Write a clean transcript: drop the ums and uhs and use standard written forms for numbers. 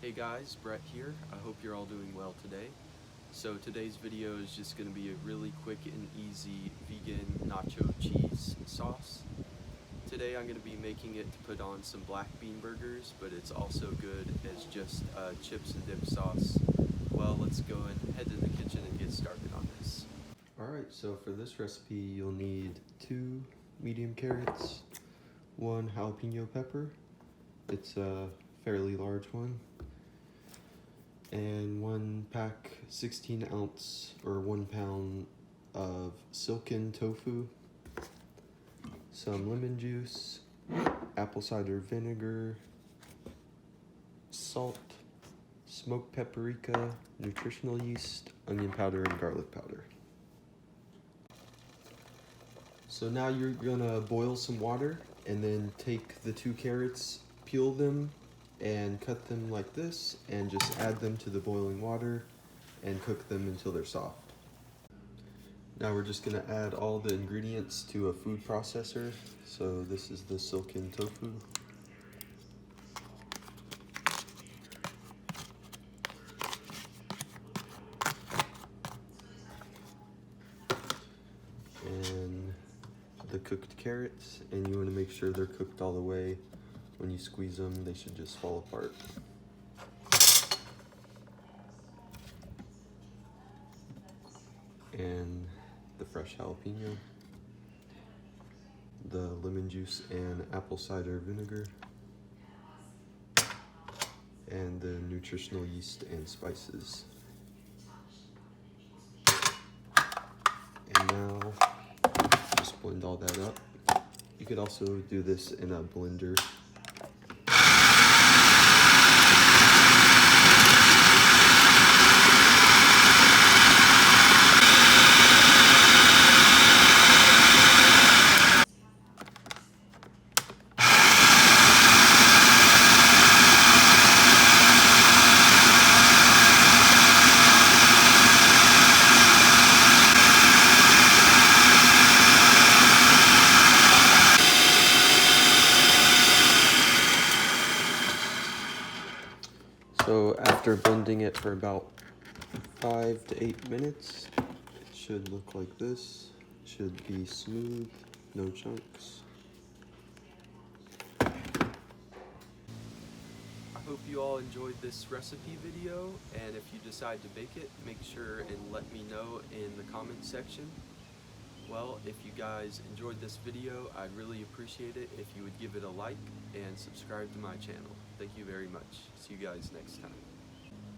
Hey guys, Brett here. I hope you're all doing well today. So today's video is just going to be a really quick and easy vegan nacho cheese sauce. Today I'm going to be making it to put on some black bean burgers, but it's also good as just chips and dip sauce. Well, let's go and head to the kitchen and get started on this. Alright, so for this recipe you'll need 2 medium carrots, 1 jalapeno pepper, it's a fairly large one, and 1 pack 16 ounce or 1 pound of silken tofu, some lemon juice, apple cider vinegar, salt, smoked paprika, nutritional yeast, onion powder, and garlic powder. So now you're gonna boil some water and then take the 2 carrots, peel them, and cut them like this, and just add them to the boiling water and cook them until they're soft. Now we're just gonna add all the ingredients to a food processor. So this is the silken tofu. And the cooked carrots, and you wanna make sure they're cooked all the way. When you squeeze them, they should just fall apart. And the fresh jalapeno, the lemon juice and apple cider vinegar, and the nutritional yeast and spices. And now, just blend all that up. You could also do this in a blender. So after blending it for about 5 to 8 minutes, it should look like this. It should be smooth, no chunks. I hope you all enjoyed this recipe video, and if you decide to bake it, make sure and let me know in the comment section. Well, if you guys enjoyed this video, I'd really appreciate it if you would give it a like and subscribe to my channel. Thank you very much. See you guys next time.